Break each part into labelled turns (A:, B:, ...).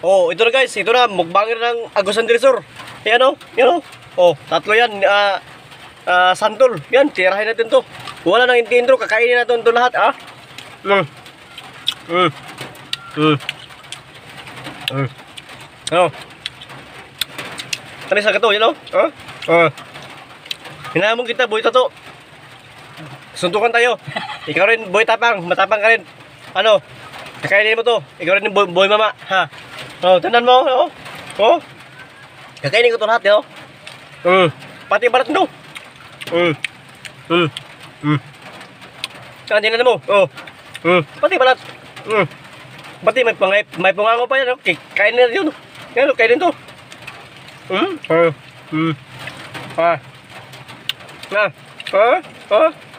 A: Oh, ito na guys. Ito na. Mukbangin ng Agusan del Sur. Yan o. Yan o. Oh, tatlo yan. Santol. Yan. Tirahin natin to. Wala nang intro. Kakainin natin to lahat. Ah. Ano? Tanis na ka to. Yan o. Hinamon kita. Boy Tato. Suntukan tayo. Ikaw rin. Boy Tapang. Matapang ka rin. Ano? Kakainin mo to. Ikaw rin boy mama. Ha? Oh, tandaan mo. Oh. Kakainin ko to lahat. Pati balat mo. Tandaan mo. Oh. Pati balat. Pati may pungango pa yan. Kainin na yun. Yan, kainin to.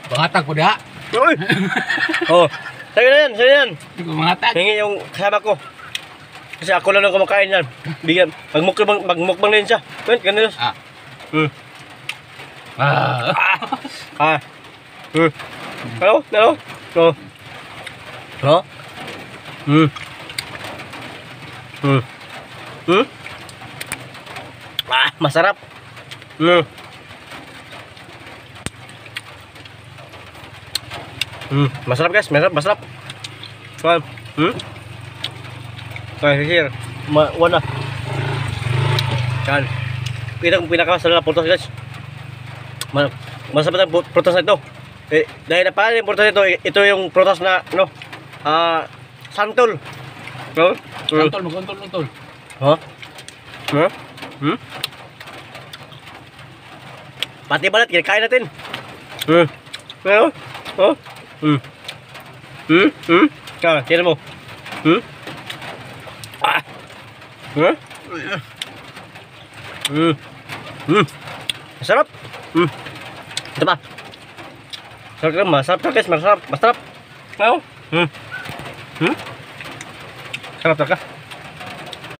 B: Pangatag ko da.
A: Oh. Sa'yo na yan.
B: Hindi ko mangatag.
A: Hingi yung kasama ko. Kasi ako lang ang kumakain yan. Bigyan. Magmukbang na yun siya. Ganun. Hello? Masarap. Masarap guys, masarap. Here. Wala. Yan. Pinakamasarap na prutas guys. Masarap na prutas na ito. Dahil na paano yung prutas ito, ito yung prutas na santol.
B: Santol.
A: Pati balat, kinakain natin. Tiyan mo. Masarap. Ito pa. Masarap guys, masarap. Sarap talaga.